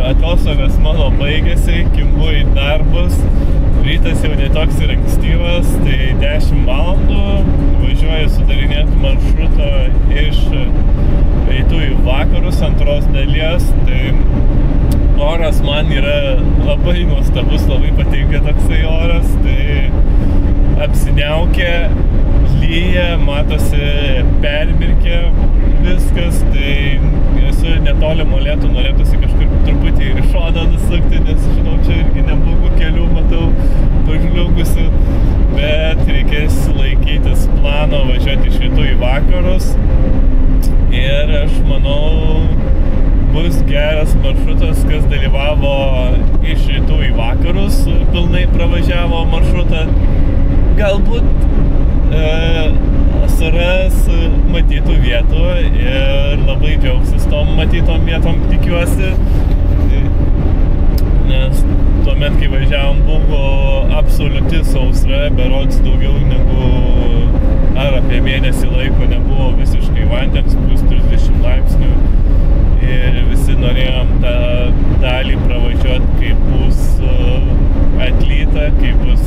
atostogas mano baigėsi, kimbu į darbus, rytas jau netoks ir ankstyvas, tai 10 valandų, važiuoju sudarinėti maršruto iš rytų į vakarus antros dalies, tai oras man yra labai nuostabus, labai patinka toksai oras, tai apsiniaukė, lyja, matosi permirkė viskas, tai esu netoli molėtų, norėtųsi kažkur truputį ir į šoną nusukti, nes žinau, čia irgi neblogų kelių matau pažliugusių, bet reikės laikytis plano važiuoti iš rytų į vakarus ir aš manau bus geras maršrutas, kas dalyvavo iš rytų į vakarus, pilnai pravažiavo maršrutą, galbūt suras matytų vietų ir labai džiaugsis tom matytom vietom, tikiuosi, nes tuomet, kai važiavom, buvo absoliuti sausra, berods daugiau negu ar apie mėnesį laiko nebuvo visiškai vandens, plus 30 laipsnių ir visi norėjom tą dalį pravažiuoti, kaip bus atlyta, kaip bus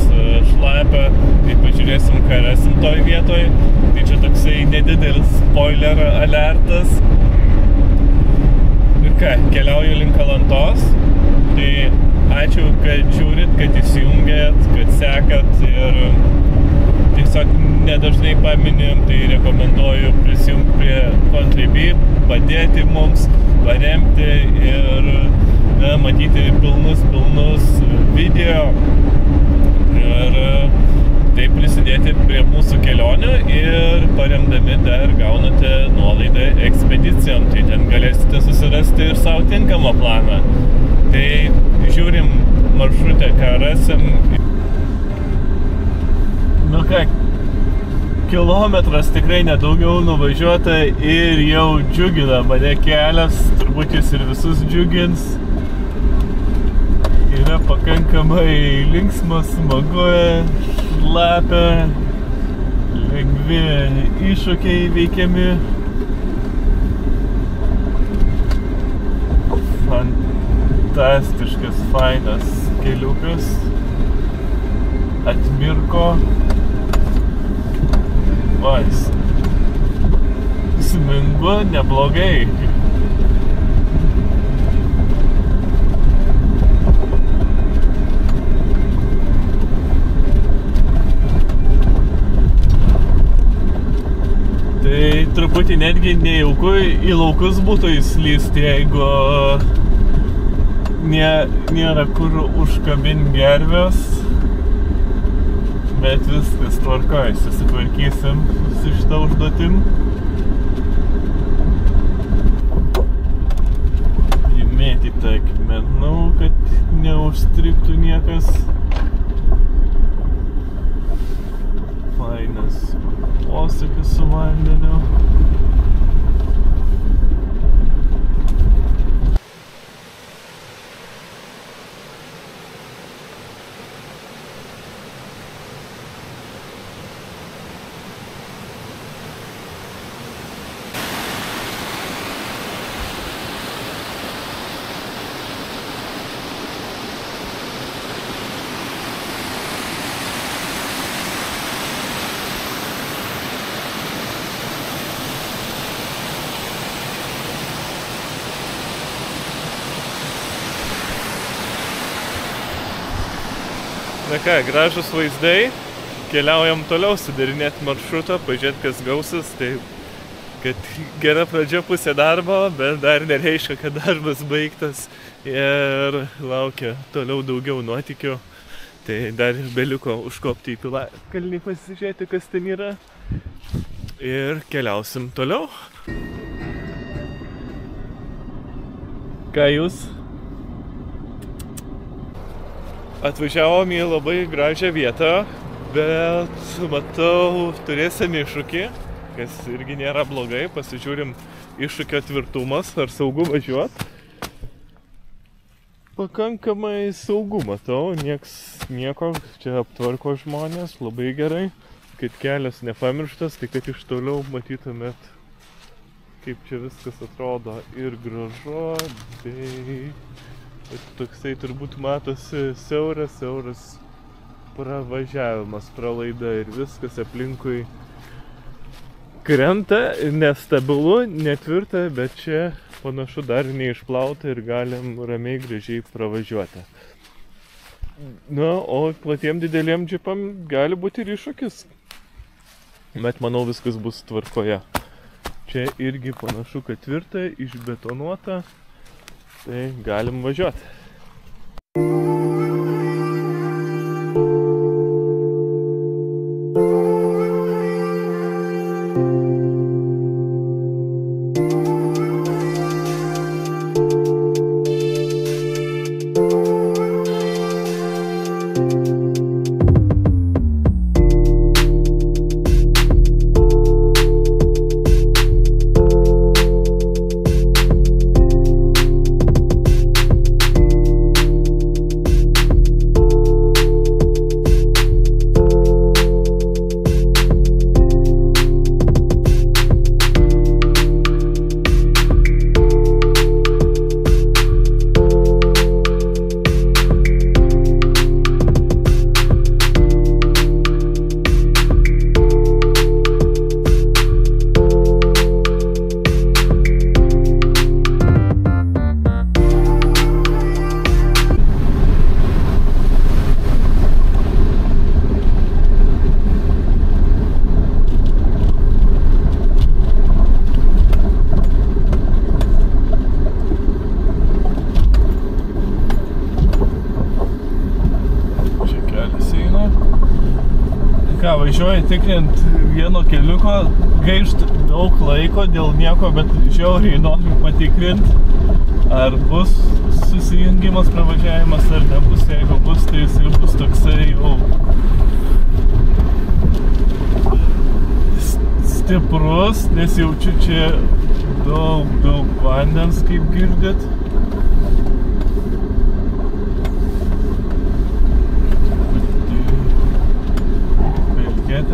šlapia, tai pažiūrėsim, ką rasim toj vietoj. Tai čia toksai nedidelis spoiler alertas. Ir ką, keliauju link Kalantos. Tai ačiū, kad žiūrit, kad įsijungėt, kad sekat ir tiesiog nedažnai paminim, tai rekomenduoju prisijungti prie Contribui, padėti mums, paremti ir matyti pilnus video ir taip prisidėti prie mūsų kelionių ir paremdami dar gaunate nuolaidą ekspedicijom, tai ten galėsite susirasti ir savo tinkamą planą. Tai žiūrim maršrutę, ką rasim. Nu ką, kilometras tikrai nedaugiau nuvažiuota ir jau džiugina mane kelias, turbūt jis ir visus džiugins. Yra pakankamai linksmas, smagu, šlapia, lengvi iššūkiai veikiami. Fantastiškas, fainas keliukas. Atmirko. Vais. Smingu neblogai. Tai truputį netgi nejauku į laukus būtų įslysti, jeigu nėra kur užkabinti gervės. Bet viskas tvarkoj, susitvarkysim su šitą užduotim. Įmėtyta akmenų, kad neužstriktų niekas. Fainas posūkis su vandeniu. Na ką, gražus vaizdai, keliaujam toliau sudarinėti maršrutą, pažiūrėti, kas gausis, tai kad gera pradžia pusė darbo, bet dar nereiškia, kad darbas baigtas ir laukia toliau daugiau nuotykių, tai dar ir beliko užkopti į Piliakalnį, pasižiūrėti, kas ten yra ir keliausim toliau. Ką jūs? Atvažiavom į labai gražią vietą, bet matau, turėsim iššūkį, kas irgi nėra blogai, pasižiūrim iššūkio tvirtumas, ar saugu važiuot. Pakankamai saugu matau, nieko, čia aptvarko žmonės, labai gerai, kad kelias nepamirštas, tai kad iš toliau matytumėt, kaip čia viskas atrodo ir gražu, bei Toksai turbūt matosi siauras pravažiavimas, pralaida ir viskas aplinkui krenta, nestabilu, netvirta, bet čia panašu dar neišplauta ir galim ramiai gražiai pravažiuoti. Na, o platiem dideliem džipam gali būti ir iššūkis. Bet manau viskas bus tvarkoje. Čia irgi panašu, kad tvirta, išbetonuota, tai galim važiuoti. Važiuoju tikrint vieno keliuko, gaišt daug laiko dėl nieko, bet žiauriai noriu patikrint, ar bus susijungimas, pravažiavimas, ar nebus. Jeigu bus, tai jisai bus toksai jau stiprus, nes jaučiu čia daug vandens, kaip girdit.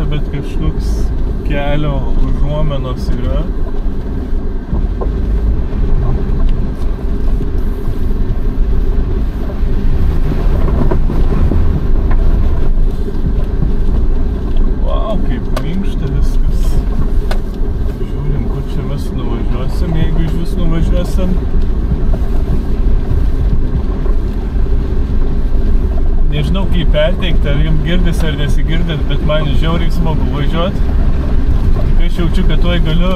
Bet kažkoks kelio užuomenos yra. Vau, kaip minkšta viskas. Žiūrim, kur čia mes nuvažiuosim, jeigu iš vis nuvažiuosim. Nežinau, kaip perteikti, ar jums girdis ar nesigirdit, bet man žiauriai smagu važiuoti. Tik aš jaučiu, kad tuoj galiu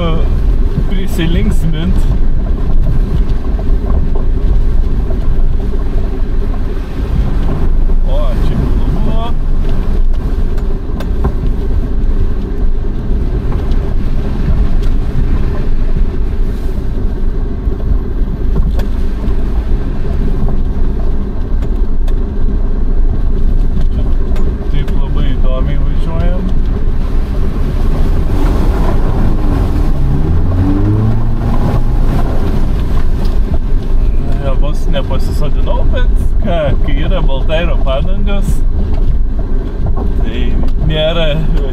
prisilinksmint. O, čia buvo. Nepasisodinau, bet kai yra Baltairo padangos, tai nėra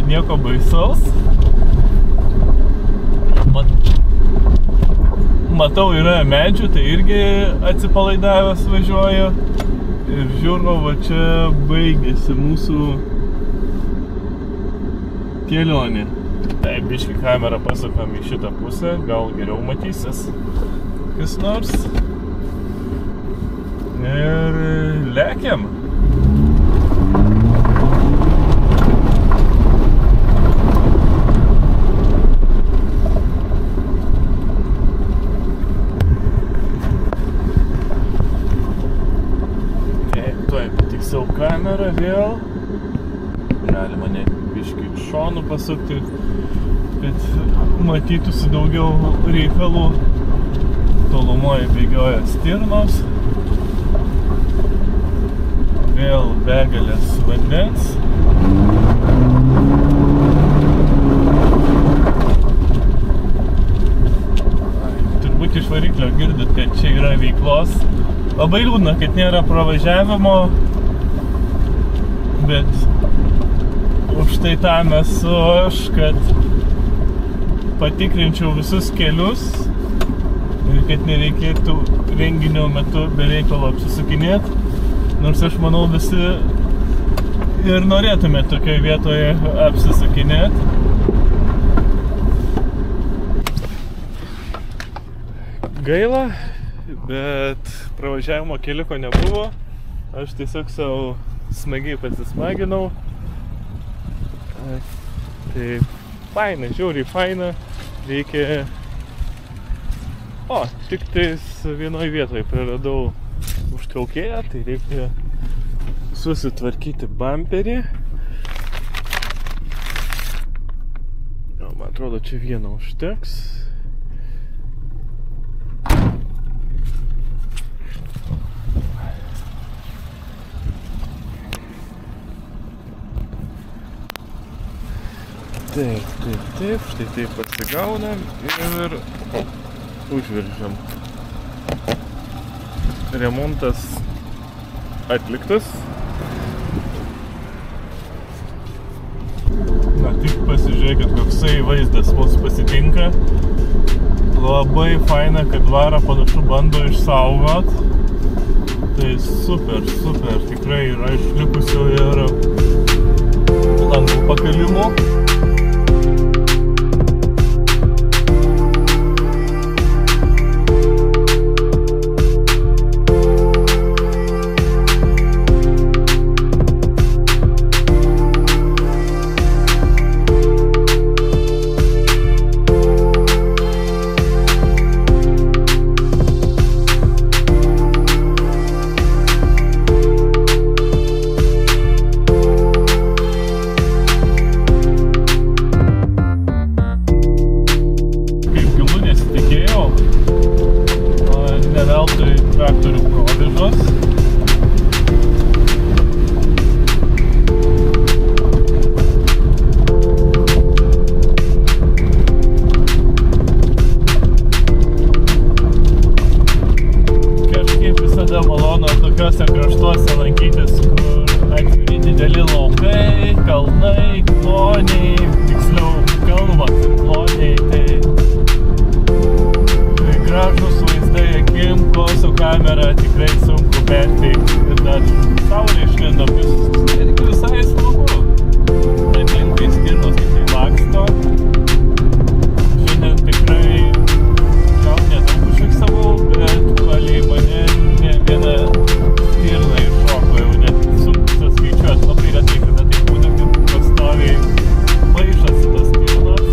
nieko baisaus. Matau, yra medžių, tai irgi atsipalaidavęs važiuoju. Ir žiūrau, va čia baigėsi mūsų kelionė. Tai biškį kamerą pasukam į šitą pusę, gal geriau matysis kas nors. Ir lekiam. Tuoj patiksiau kamerą vėl. Galima net biškį šonų pasukti, kad matytųsi daugiau reikalų. Tolumoje bėgioja stirnos. Vėl begalės vandens. Turbūt iš variklio girdit, kad čia yra veiklos. Labai liūdna, kad nėra pravažiavimo, bet už tai tam esu aš, kad patikrinčiau visus kelius ir kad nereikėtų renginio metu bereikalo apsisukinėti. Nors aš manau visi ir norėtume tokioje vietoje apsisukinėti. Gaila, bet pravažiavimo keliuko nebuvo. Aš tiesiog savo smagiai pasismaginau. Tai faina, žiauriai faina. Reikia... O, tik tais vienoj vietoje praradau užtraukėją, tai reikia susitvarkyti bamperį. Man atrodo, čia vieno užteks. Taip, štai taip pasigaunam ir užveržiam. Remontas atliktas. Na, tik pasižiūrėkit, koksai vaizdas mūsų pasitinka. Labai faina, kad dvarą panašu bando išsaugot. Tai super, tikrai yra išlikusių ir langų pakalimų. Traktorių provėžos. Kažkaip visada malonu tokiuose kraštuose lankytis, kur atviri dideli laukai, kalnai, kloniai, tiksliau kalvos ir kloniai. Tai gražus vaizdai akim, ko su kamera tikrai sunku perteikti. Ir dar saulė išlindo visai smagu. Atinkai stirnos tikrai laksto. Šiandien tikrai gal nedaug užfiksavau, bet palei mane ne viena stirna iššoko, jau net sunku suskaičiuoti. Labai retai, kada tai būna, kad pastoviai maišosi tas stirnos.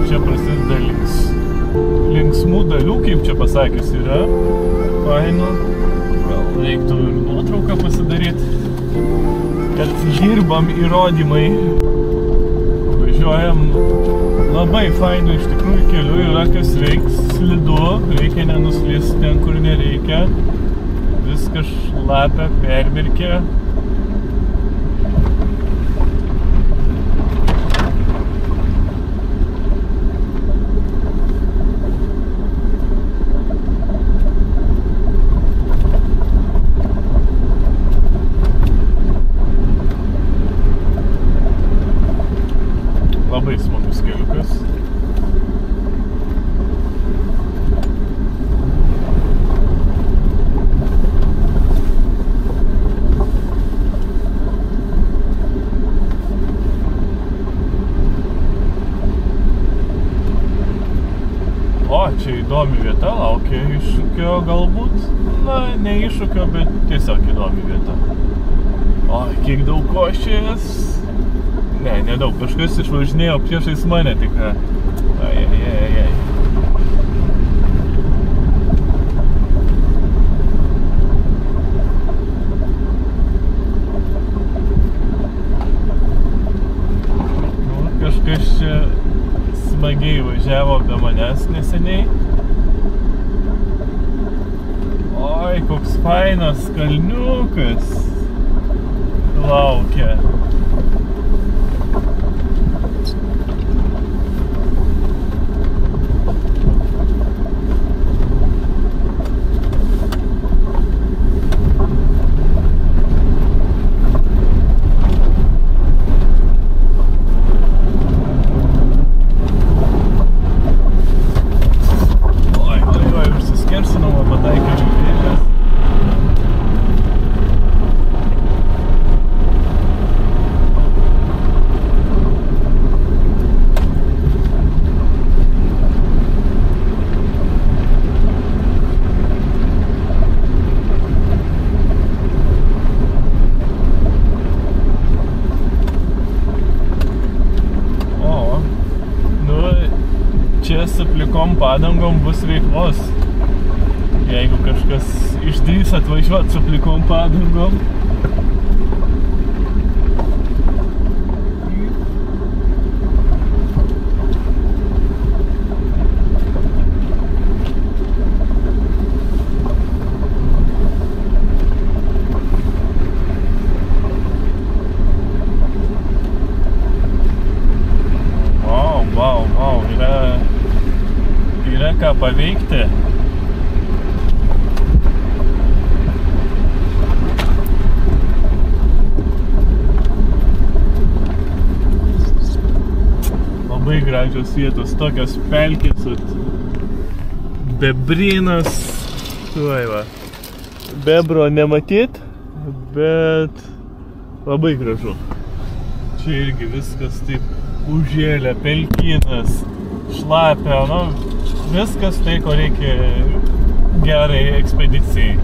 Čia prasideda linksmų dalių, kaip čia pasakęs yra. Fainu. Gal reiktų ir nuotrauką pasidaryti. Kad dirbam įrodymai. Važiuojam labai fainu iš tikrųjų keliu. Yra kas veiks slidu. Reikia nenuslysti ten, kur nereikia. Viskas šlapia, permirkia. Labai smagus keliukas. O, čia įdomi vieta, laukia iššūkio galbūt. Na, ne iššūkio, bet tiesiog įdomi vieta. O, kiek daug košės. Ne, nedaug. Kažkas išvažinėjo priešais mane tik. Ai. Kažkas čia smagiai važiavo be manęs neseniai. Oi, koks fainas kalniukas laukia. padangom bus veiklos. Jeigu kažkas išdrys atvažiuot su plikom padangom. Wow, yra ką paveikti. Labai gražios vietos, tokios pelkės, bebrynas, tuoj va. Bebro nematyt, bet labai gražu. Čia irgi viskas taip užėlė, pelkynas, šlapia, nu, viskas tai, ko reikia gerai ekspedicijai.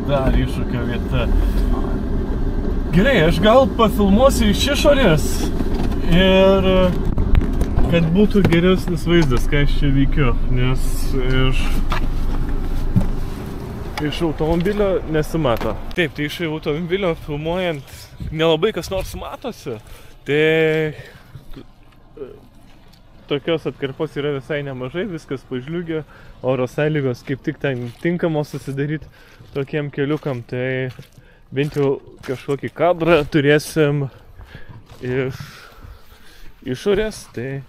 Dar iššūkio vieta. Gerai, aš gal pafilmuosiu iš išorės ir kad būtų geresnis vaizdas, ką aš čia veikiu, nes iš automobilio nesimato. Taip, tai iš automobilio filmuojant nelabai kas nors matosi, tai tokios atkarpos yra visai nemažai, viskas pažliugę, oro sąlygos kaip tik ten tinkamos susidaryti tokiem keliukam, tai bent jau kažkokį kadrą turėsim iš išorės, tai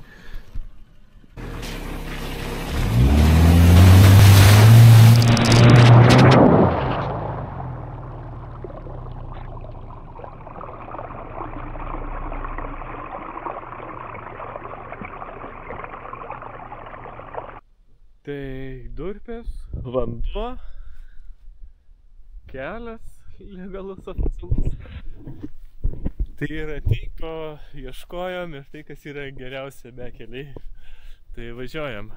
durpės, vanduo, kelias legalus oficialus. Tai yra tai, ko ieškojom ir tai, kas yra geriausia bekeliai. Tai važiuojam.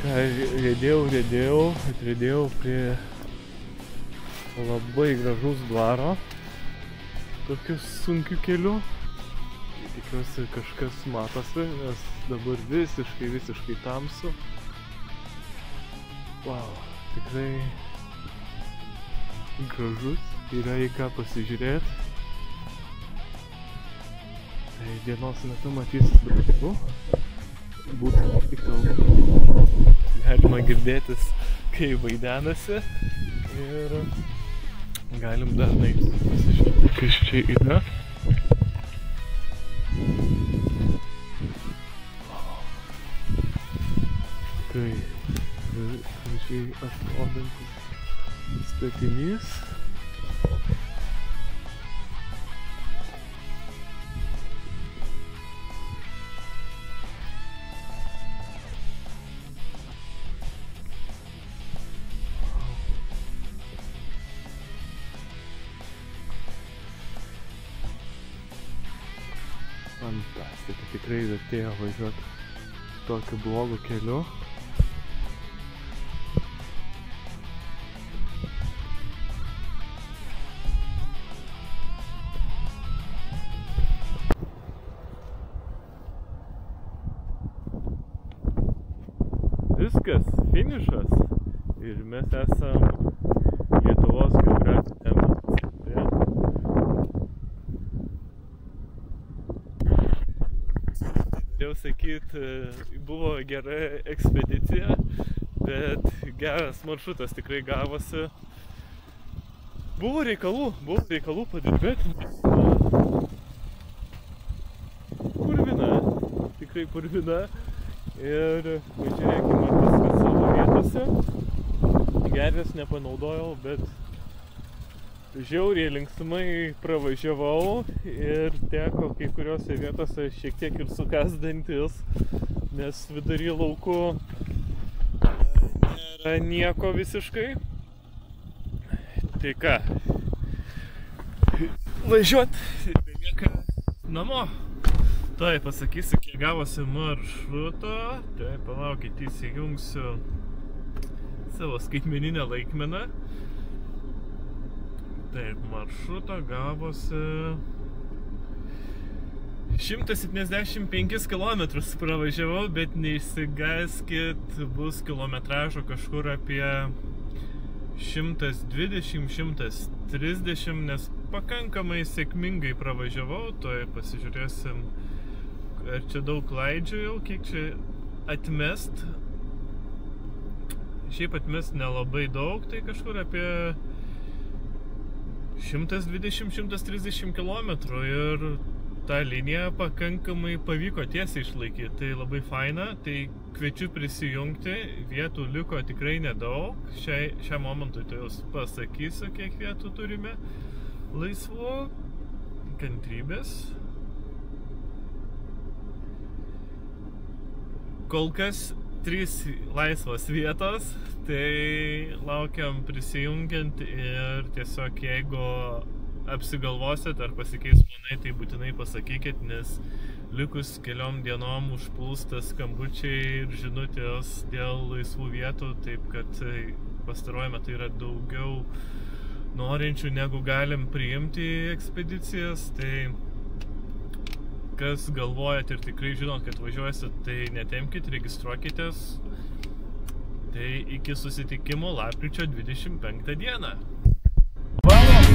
Atriedėjau prie labai gražus dvaro, tokiu sunkiu keliu. Tikiuosi kažkas matosi, nes dabar visiškai tamsu. Wow, tikrai gražus, yra į ką pasižiūrėti. Tai dienos metu matysis daugiau. Būtų tik galima girdėtis, kai vaidenasi. Ir galim dar pasižiūrėti, kas čia yra. Tai gražiai atrodantis statinys. Fantastika, tikrai vertėjo važiuoti tokiu blogu keliu. Viskas, finišas. Ir mes esam Lietuvos geografiniame centre. Jau sakyt, buvo gera ekspedicija, bet geras maršrutas tikrai gavosi. Buvo reikalų padirbėti. Tikrai purvina. Ir pažiūrėkime, viskas savo vietose. Gervės nepanaudojau, bet žiauriai linksmai pravažiavau ir teko kai kuriuose vietose šiek tiek ir sukast dantis, nes vidury laukų nėra nieko visiškai. Tai ką, važiuot, belieka namo. Tai pasakysiu, kiek gavosi maršruto. Tai palaukit, įsijungsiu savo skaitmeninę laikmeną. Taip, maršruto gavosi 175 km pravažiavau, bet neišsigąskit, bus kilometražo kažkur apie 120-130, nes pakankamai sėkmingai pravažiavau. Tai pasižiūrėsim, ar čia daug klaidžiojau, kiek čia atmest. Šiaip atmest nelabai daug, tai kažkur apie 120-130 km ir tą liniją pakankamai pavyko tiesiai išlaikyti. Tai labai faina, tai kviečiu prisijungti, vietų liko tikrai nedaug. Šiam momentui tai jūs pasakysiu, kiek vietų turime laisvų, kantrybės. Kol kas 3 laisvos vietos, tai laukiam prisijungiant ir tiesiog jeigu apsigalvosit ar pasikeis planai, tai būtinai pasakykit, nes likus keliom dienom užplūsta skambučiai ir žinutės dėl laisvų vietų, taip kad pastaruoju metu yra daugiau norinčių negu galim priimti į ekspedicijas. Tai kas galvojat ir tikrai žinot, kad važiuosit, tai netempkit, registruokitės. Tai iki susitikimo lapkričio 25 dieną. Varom!